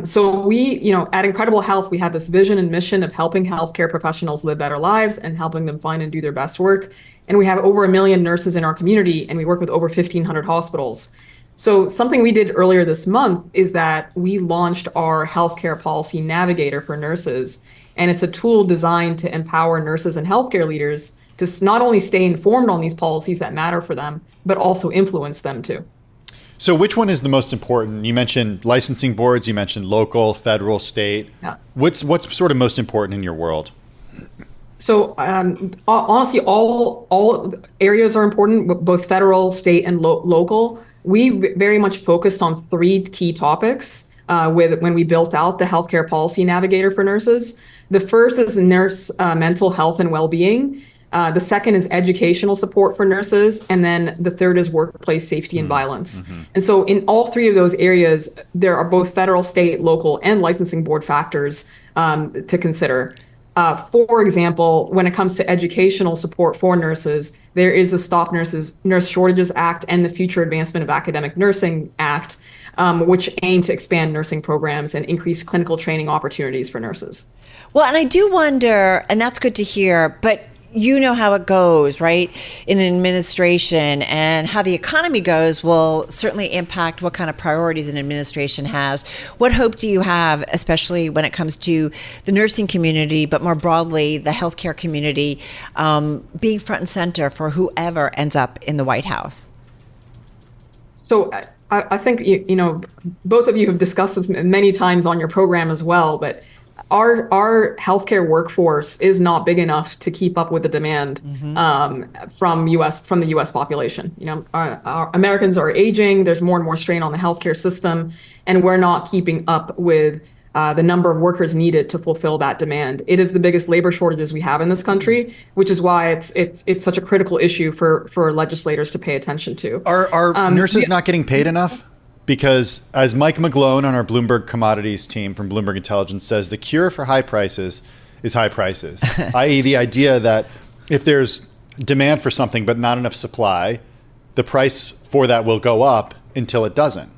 K: So we, at Incredible Health, we have this vision and mission of helping healthcare professionals live better lives and helping them find and do their best work. And we have over 1 million nurses in our community, and we work with over 1,500 hospitals. So something we did earlier this month is that we launched our healthcare policy Navigator for nurses. And it's a tool designed to empower nurses and healthcare leaders to not only stay informed on these policies that matter for them, but also influence them too.
E: So which one is the most important? You mentioned licensing boards, you mentioned local, federal, state.
K: Yeah.
E: What's sort of most important in your world?
K: So honestly, all areas are important, both federal, state, and local. We very much focused on 3 key topics when we built out the healthcare policy Navigator for nurses. The first is nurse mental health and well-being. The second is educational support for nurses. And then the third is workplace safety and violence. Mm-hmm. And so in all 3 of those areas, there are both federal, state, local, and licensing board factors to consider. For example, when it comes to educational support for nurses, there is the Stop Nurse Shortages Act and the Future Advancement of Academic Nursing Act, which aim to expand nursing programs and increase clinical training opportunities for nurses.
D: Well, and I do wonder, and that's good to hear, but you know how it goes, right? In an administration, and how the economy goes will certainly impact what kind of priorities an administration has. What hope do you have, especially when it comes to the nursing community, but more broadly, the healthcare community, being front and center for whoever ends up in the White House?
K: So I think, both of you have discussed this many times on your program as well, but our healthcare workforce is not big enough to keep up with the demand from the U.S. population. Our Americans are aging. There's more and more strain on the healthcare system, and we're not keeping up with the number of workers needed to fulfill that demand. It is the biggest labor shortages we have in this country, which is why it's such a critical issue for legislators to pay attention to.
E: Are nurses not getting paid enough? Because as Mike McGlone on our Bloomberg Commodities team from Bloomberg Intelligence says, the cure for high prices is high prices, i.e. the idea that if there's demand for something but not enough supply, the price for that will go up until it doesn't.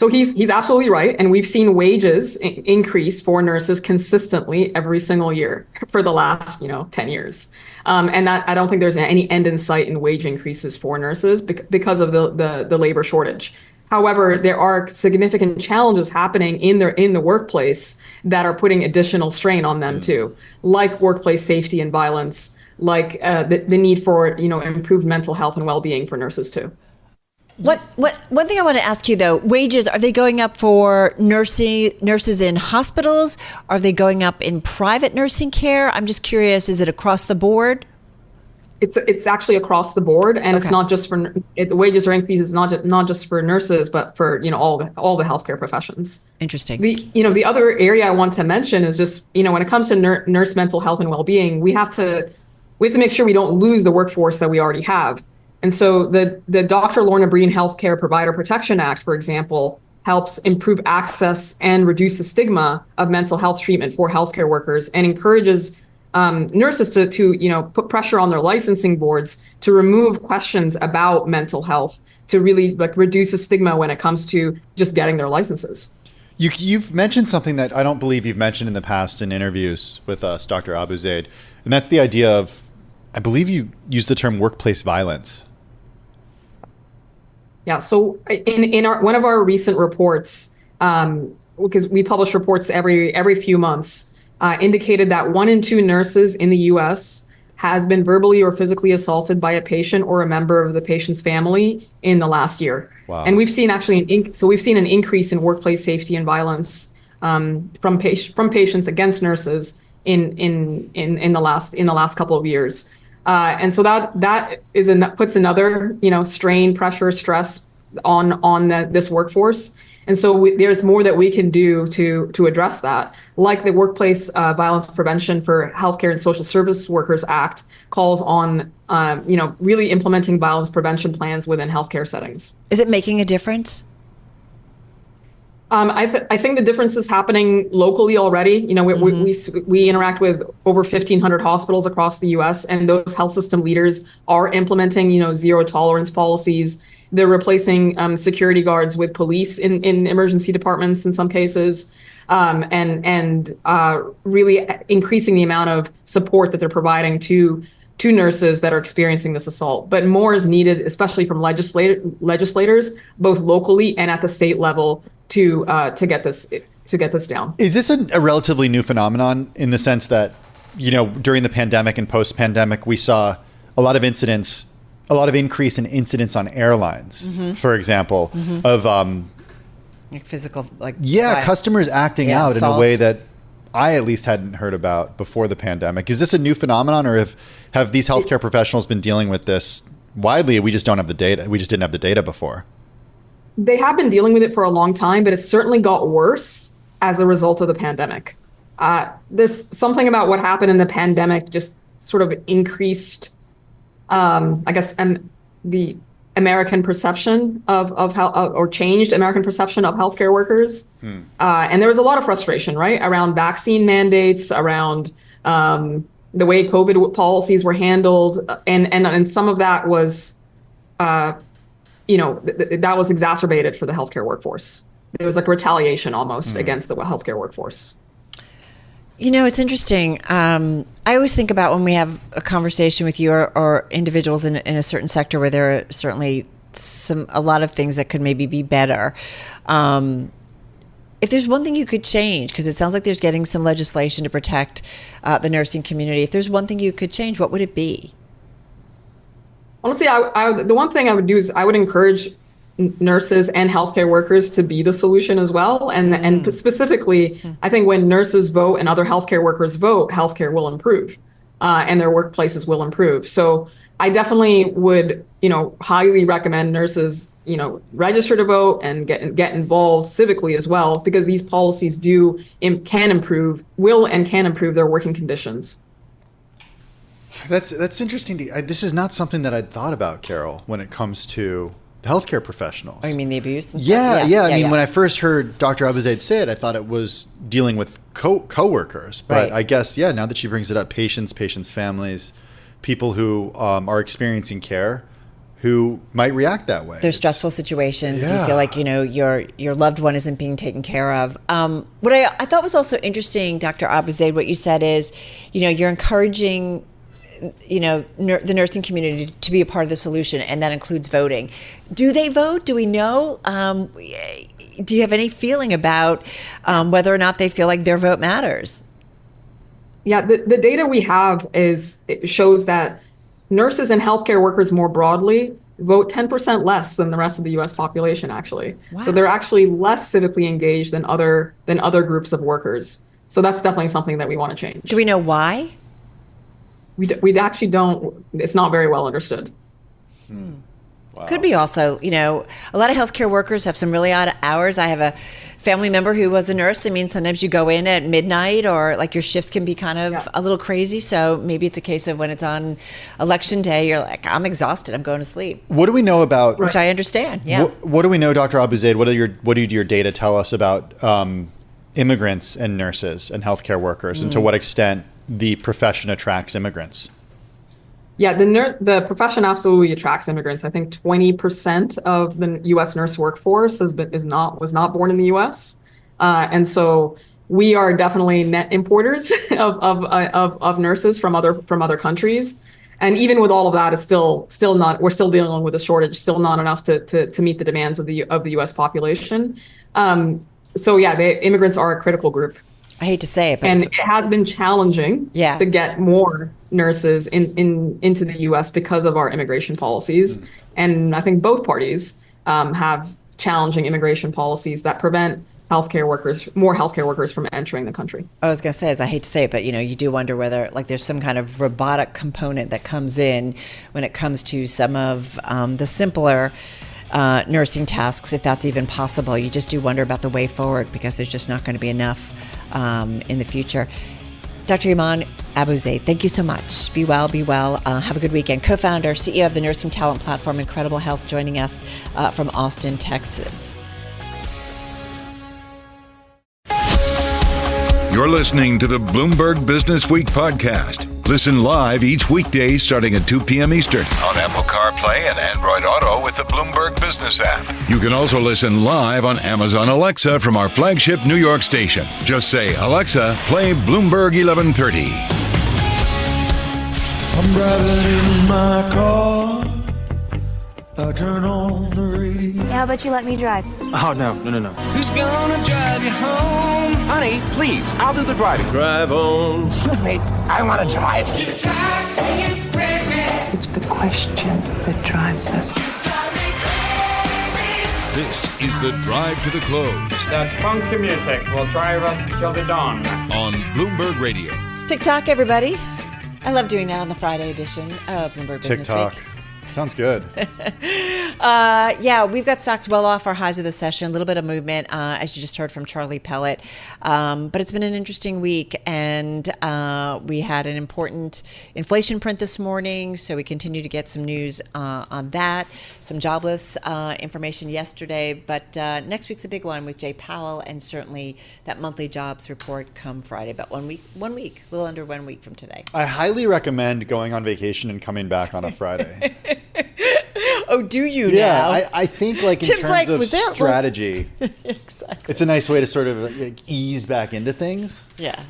K: So he's absolutely right. And we've seen wages increase for nurses consistently every single year for the last, 10 years. And that I don't think there's any end in sight in wage increases for nurses because of the labor shortage. However, there are significant challenges happening in the workplace that are putting additional strain on them too, like workplace safety and violence, like the need for improved mental health and well-being for nurses too.
D: One thing I want to ask you though, wages, are they going up for nurses in hospitals? Are they going up in private nursing care? I'm just curious, is it across the board?
K: It's actually across the board, and It's not just for the wages are increases not just for nurses, but for all the healthcare professions.
D: Interesting.
K: The other area I want to mention is just when it comes to nurse mental health and well-being, we have to make sure we don't lose the workforce that we already have. And so the Dr. Lorna Breen Healthcare Provider Protection Act, for example, helps improve access and reduce the stigma of mental health treatment for healthcare workers, and encourages nurses to put pressure on their licensing boards to remove questions about mental health, to really reduce the stigma when it comes to just getting their licenses.
E: You've mentioned something that I don't believe you've mentioned in the past in interviews with us, Dr. Abuzeid, and that's the idea of, I believe you used the term workplace violence.
K: Yeah. So in one of our recent reports, because we publish reports every few months, indicated that 1 in 2 nurses in the U.S. has been verbally or physically assaulted by a patient or a member of the patient's family in the last year.
E: Wow.
K: And we've seen an increase in workplace safety and violence from patients against nurses in the last couple of years. And so that puts another strain, pressure, stress on this workforce. And so there's more that we can do to address that, like the Workplace Violence Prevention for Healthcare and Social Service Workers Act calls on really implementing violence prevention plans within healthcare settings.
D: Is it making a difference?
K: I think the difference is happening locally already. We interact with over 1,500 hospitals across the U.S., and those health system leaders are implementing, zero tolerance policies. They're replacing security guards with police in emergency departments in some cases, and really increasing the amount of support that they're providing to nurses that are experiencing this assault. But more is needed, especially from legislators, both locally and at the state level, to get this down. Is
E: this a relatively new phenomenon in the sense that, during the pandemic and post-pandemic, we saw a lot of increase in incidents on airlines, for example, of
D: physical,
E: customers acting out assault in a way that I at least hadn't heard about before the pandemic. Is this a new phenomenon, or have these healthcare professionals been dealing with this widely? We just don't have the data. We just didn't have the data before.
K: They have been dealing with it for a long time, but it certainly got worse as a result of the pandemic. There's something about what happened in the pandemic just sort of increased, the American perception of how, or changed American perception of healthcare workers. And there was a lot of frustration, right, around vaccine mandates, around the way COVID policies were handled, and some of that was, that was exacerbated for the healthcare workforce. There was like retaliation almost against the healthcare workforce.
D: It's interesting. I always think about when we have a conversation with you or individuals in a certain sector where there are certainly a lot of things that could maybe be better. If there's one thing you could change, because it sounds like there's getting some legislation to protect the nursing community. If there's one thing you could change, what would it be?
K: Honestly, the one thing I would do is I would encourage nurses and healthcare workers to be the solution as well. And specifically, I think when nurses vote and other healthcare workers vote, healthcare will improve and their workplaces will improve. So I definitely would, highly recommend nurses, register to vote and get involved civically as well, because these policies will and can improve their working conditions.
E: That's interesting. This is not something that I'd thought about, Carol, when it comes to healthcare professionals.
D: Oh, you mean the abuse? And
E: stuff? Yeah. I mean, when I first heard Dr. Abuzeid say it, I thought it was dealing with coworkers. But right. I guess, now that she brings it up, patients' families, people who are experiencing care, who might react that way.
D: There's stressful situations.
E: Yeah.
D: You feel like, your loved one isn't being taken care of. What I thought was also interesting, Dr. Abuzeid, what you said is, you're encouraging, the nursing community to be a part of the solution, and that includes voting. Do they vote? Do we know? Do you have any feeling about whether or not they feel like their vote matters?
K: Yeah, the data we have it shows that nurses and healthcare workers more broadly vote 10% less than the rest of the U.S. population, actually. Wow. So they're actually less civically engaged than other groups of workers. So that's definitely something that we want to change.
D: Do we know why?
K: We actually don't. It's not very well understood.
D: Wow. Could be also, a lot of healthcare workers have some really odd hours. I have a family member who was a nurse. I mean, sometimes you go in at midnight, or like your shifts can be kind of a little crazy. So maybe it's a case of when it's on election day, you're like, I'm exhausted, I'm going to sleep.
E: What do we know about?
D: Which I understand. Yeah.
E: What do we know, Dr. Abuzeid? What do your data tell us about immigrants and nurses and healthcare workers, and to what extent the profession attracts immigrants?
K: Yeah, the profession absolutely attracts immigrants. I think 20% of the U.S. nurse workforce was not born in the U.S. And so we are definitely net importers of nurses from other countries. And even with all of that, it's still not. We're still dealing with a shortage. Still not enough to meet the demands of the U.S. population. So yeah, the immigrants are a critical group.
D: I hate to say it, but
K: and it has been challenging to get more nurses into the U.S. because of our immigration policies. And I think both parties have challenging immigration policies that prevent more healthcare workers from entering the country.
D: I was going to say, I hate to say it, but you do wonder whether there's some kind of robotic component that comes in when it comes to some of the simpler nursing tasks, if that's even possible. You just do wonder about the way forward, because there's just not going to be enough in the future. Dr. Iman Abuzeid, thank you so much. Be well, be well. Have a good weekend. Co-founder, CEO of the nursing talent platform Incredible Health, joining us from Austin, Texas.
C: You're listening to the Bloomberg Businessweek podcast. Listen live each weekday starting at 2 p.m. Eastern on Apple CarPlay and Android Auto with the Bloomberg Business app. You can also listen live on Amazon Alexa from our flagship New York station. Just say, Alexa, play Bloomberg 1130.
L: I'm driving in my car. I turn on the radio.
M: How about you let me drive?
N: Oh, no.
L: Who's gonna drive you home?
N: Honey, please, I'll do the driving.
L: Drive on.
N: Excuse me, I want to drive.
L: It's
M: the question that drives us.
C: This is the Drive to the Close.
O: That funky music will drive us till the dawn.
C: On Bloomberg Radio.
D: TikTok, everybody. I love doing that on the Friday edition of Bloomberg Business
E: TikTok.
D: Week.
E: Sounds good.
D: Yeah, we've got stocks well off our highs of the session. A little bit of movement, as you just heard from Charlie Pellet. But it's been an interesting week, and we had an important inflation print this morning, so we continue to get some news on that. Some jobless information yesterday, but next week's a big one with Jay Powell, and certainly that monthly jobs report come Friday. But 1 week, a little under 1 week from today.
E: I highly recommend going on vacation and coming back on a Friday.
D: Oh, do you now?
E: Yeah, I think in
D: Tim's
E: terms of
D: that
E: strategy,
D: exactly.
E: It's a nice way to sort of ease back into things.
D: Yeah.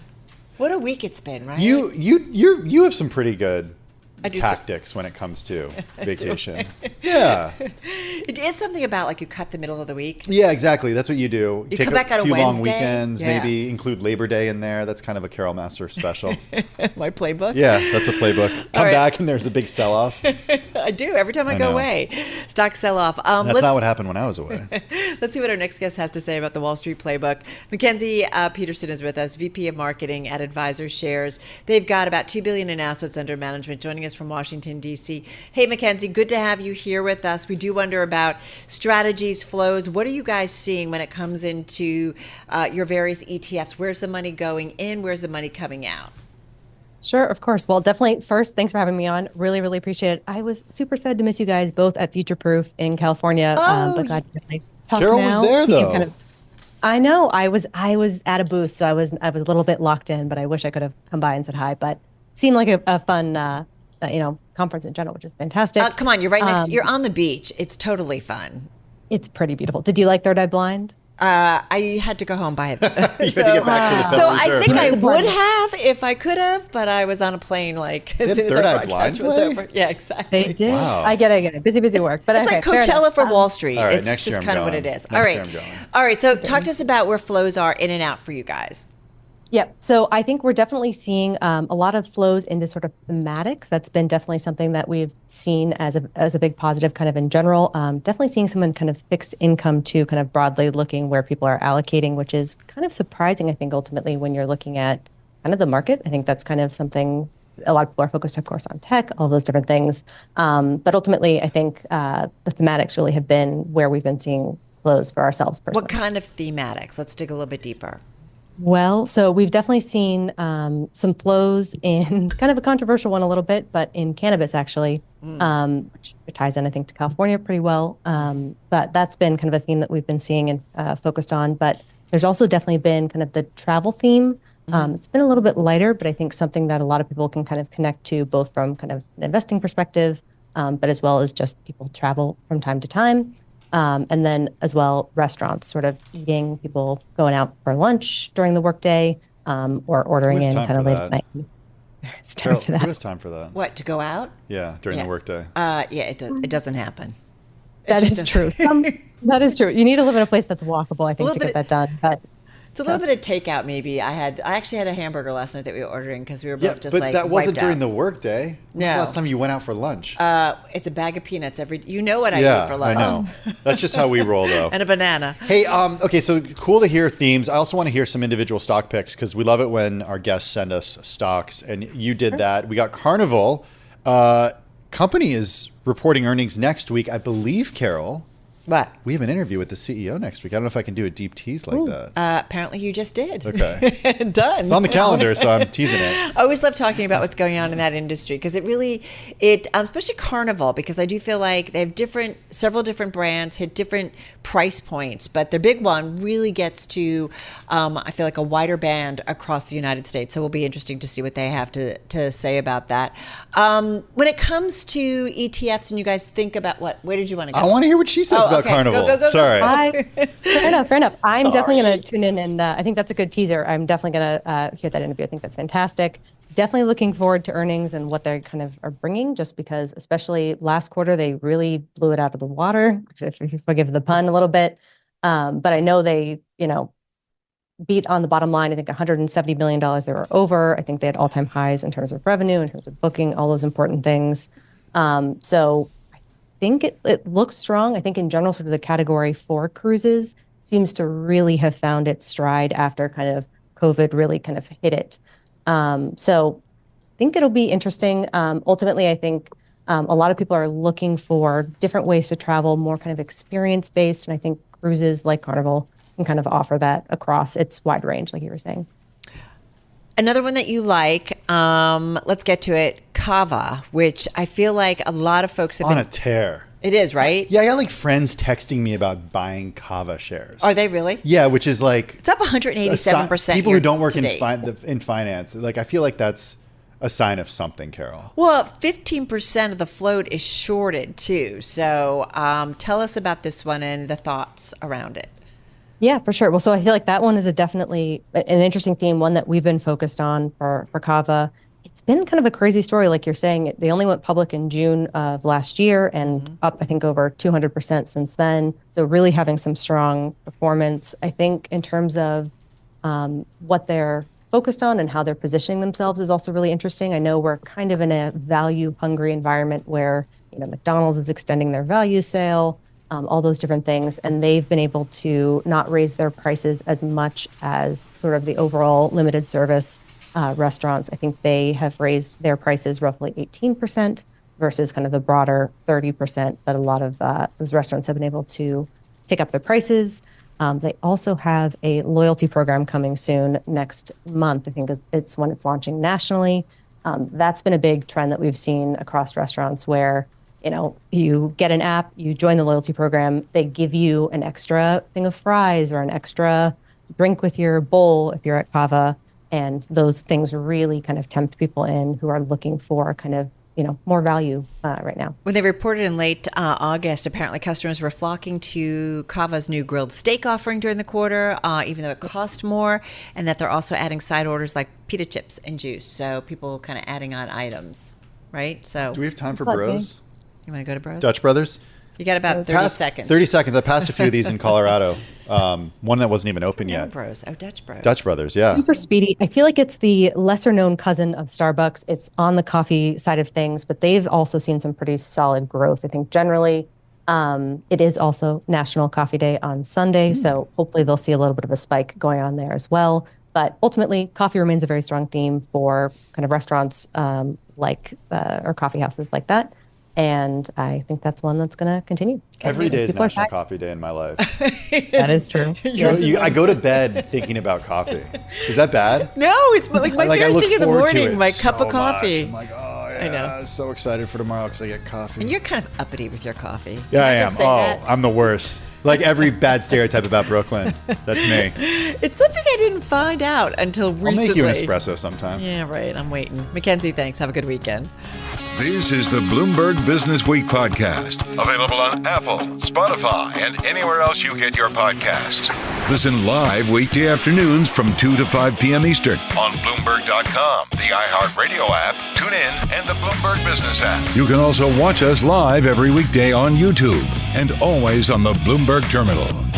D: What a week it's been, right?
E: You have some pretty good tactics when it comes to vacation. Yeah.
D: It is something about you cut the middle of the week.
E: Yeah, exactly. That's what you do.
D: You
E: take
D: come back on a
E: few long
D: Wednesday.
E: weekends, maybe include Labor Day in there. That's kind of a Carol Massar special.
D: My playbook?
E: Yeah, that's a playbook. Come back and there's a big sell-off.
D: I do. Every time I go away. Stock sell-off.
E: That's not what happened when I was away.
D: Let's see what our next guest has to say about the Wall Street playbook. Mackenzie Peterson is with us, VP of Marketing at AdvisorShares. They've got about $2 billion in assets under management, joining us from Washington, D.C. Hey, Mackenzie, good to have you here with us. We do wonder about strategies, flows. What are you guys seeing when it comes into your various ETFs? Where's the money going in? Where's the money coming out?
P: Sure, of course. Well, definitely. First, thanks for having me on. Really, really appreciate it. I was super sad to miss you guys both at Future Proof in California. But glad to talk
E: Carol
P: now.
E: was there, though.
P: I know. I was at a booth, so I was a little bit locked in. But I wish I could have come by and said hi. But seemed like a fun conference in general, which is fantastic.
D: Come on, you're right next. You're on the beach. It's totally fun.
P: It's pretty beautiful. Did you like Third Eye Blind?
D: I had to go home by it.
E: You had to get back to the
D: so
E: Federal
D: I
E: Reserve,
D: think
E: right?
D: I would have if I could have, but I was on a plane like as soon as our broadcast was over. Yeah, exactly.
P: They did.
E: Wow.
P: I get it. Busy work. But
D: It's
P: okay,
D: like
P: fair
D: Coachella
P: enough.
D: for Wall Street.
E: All right,
D: It's
E: next year
D: just
E: I'm
D: kind of what
E: going.
D: it is.
E: Next
D: All right.
E: year I'm going.
D: All right. So talk to us about where flows are in and out for you guys.
P: Yep. So I think we're definitely seeing a lot of flows into sort of thematics. That's been definitely something that we've seen as a big positive kind of in general. Definitely seeing some in kind of fixed income too, kind of broadly looking where people are allocating, which is kind of surprising, I think, ultimately when you're looking at kind of the market. I think that's kind of something a lot of people are focused, of course, on tech, all those different things. But ultimately, I think the thematics really have been where we've been seeing flows for ourselves personally.
D: What kind of thematics? Let's dig a little bit deeper.
P: Well, so we've definitely seen some flows in kind of a controversial one a little bit, but in cannabis actually, which ties in, I think, to California pretty well. But that's been kind of a theme that we've been seeing and focused on. But there's also definitely been kind of the travel theme. It's been a little bit lighter, but I think something that a lot of people can kind of connect to both from kind of an investing perspective, but as well as just people travel from time to time. And then as well, restaurants, sort of eating, people going out for lunch during the workday or ordering in kind of late at night. It's time for that.
E: Who has time for that?
D: What, to go out?
E: Yeah, during the workday.
D: Yeah, it doesn't happen.
P: That is true. That is true. You need to live in a place that's walkable, I think, to get that done. But
D: it's a little bit of takeout, maybe. I actually had a hamburger last night that we were ordering because we were both just
E: but
D: like
E: that wasn't
D: wiped
E: during
D: out.
E: the workday. When was the last time you went out for lunch?
D: It's a bag of peanuts you know what I eat for lunch.
E: I know. That's just how we roll, though.
D: And a banana.
E: Hey, okay, so cool to hear themes. I also want to hear some individual stock picks because we love it when our guests send us stocks, and you did that. We got Carnival. Company is reporting earnings next week, I believe, Carol.
D: What?
E: We have an interview with the CEO next week. I don't know if I can do a deep tease like that.
D: Apparently you just did.
E: Okay.
D: Done.
E: It's on the calendar, so I'm teasing it.
D: I always love talking about what's going on in that industry because especially Carnival, because I do feel like they have several different brands, hit different price points, but their big one really gets to, I feel like, a wider band across the United States. So it will be interesting to see what they have to say about that. When it comes to ETFs and you guys think about where did you want to go?
E: I want to hear what she says about Carnival.
D: Go.
E: Sorry.
P: Fair enough. I'm definitely going to tune in, and I think that's a good teaser. I'm definitely going to hear that interview. I think that's fantastic. Definitely looking forward to earnings and what they kind of are bringing, just because, especially last quarter, they really blew it out of the water, if you forgive the pun a little bit. But I know they, beat on the bottom line. I think $170 million they were over. I think they had all-time highs in terms of revenue, in terms of booking, all those important things. So I think it looks strong. I think in general, sort of the category for cruises seems to really have found its stride after kind of COVID really kind of hit it. So I think it'll be interesting. Ultimately, I think a lot of people are looking for different ways to travel, more kind of experience-based. And I think cruises like Carnival can kind of offer that across its wide range, like you were saying.
D: Another one that you like, let's get to it, Kava, which I feel like a lot of folks have
E: On
D: been...
E: a tear.
D: It is, right?
E: Yeah, I got like friends texting me about buying Kava shares.
D: Are they really?
E: Yeah, which is like...
D: It's up 187%.
E: People who don't work in finance, like I feel like that's a sign of something, Carol.
D: Well, 15% of the float is shorted too. So tell us about this one and the thoughts around it.
P: Yeah, for sure. Well, so I feel like that one is definitely an interesting theme, one that we've been focused on for Kava. It's been kind of a crazy story, like you're saying. They only went public in June of last year and up, I think, over 200% since then. So really having some strong performance. I think in terms of what they're focused on and how they're positioning themselves is also really interesting. I know we're kind of in a value-hungry environment where McDonald's is extending their value sale, all those different things, and they've been able to not raise their prices as much as sort of the overall limited service restaurants. I think they have raised their prices roughly 18% versus kind of the broader 30% that a lot of those restaurants have been able to take up their prices. They also have a loyalty program coming soon next month. I think it's when it's launching nationally. That's been a big trend that we've seen across restaurants where you get an app, you join the loyalty program, they give you an extra thing of fries or an extra drink with your bowl if you're at Kava. And those things really kind of tempt people in who are looking for kind of more value right now.
D: When they reported in late August, apparently customers were flocking to Kava's new grilled steak offering during the quarter, even though it cost more, and that they're also adding side orders like pita chips and juice. So people kind of adding on items, right? So
E: do we have time for bros?
D: You want to go to bros?
E: Dutch Brothers?
D: You got about 30 seconds.
E: 30 seconds. I passed a few of these in Colorado. One that wasn't even open yet.
D: Bros. Oh, Dutch Bros.
E: Dutch Brothers, yeah.
P: Super speedy. I feel like it's the lesser known cousin of Starbucks. It's on the coffee side of things, but they've also seen some pretty solid growth. I think generally it is also National Coffee Day on Sunday, so hopefully they'll see a little bit of a spike going on there as well. But ultimately, coffee remains a very strong theme for kind of restaurants or coffee houses like that. And I think that's one that's going to continue.
E: Every day is National Coffee Day in my life.
P: That is true.
E: I go to bed thinking about coffee. Is that bad?
D: No, it's like my favorite thing in the morning, my cup of coffee.
E: I'm like, oh, yeah,
D: I know.
E: So excited for tomorrow because I get coffee.
D: And you're kind of uppity with your coffee.
E: Yeah, I am. Oh, I'm the worst. Like every bad stereotype about Brooklyn. That's me.
D: It's something I didn't find out until recently.
E: I'll make you an espresso sometime.
D: Yeah, right. I'm waiting. Mackenzie, thanks. Have a good weekend.
C: This is the Bloomberg Business Week podcast, available on Apple, Spotify, and anywhere else you get your podcasts. Listen live weekday afternoons from 2 to 5 p.m. Eastern on Bloomberg.com, the iHeartRadio app, TuneIn, and the Bloomberg Business app. You can also watch us live every weekday on YouTube and always on the Bloomberg Terminal.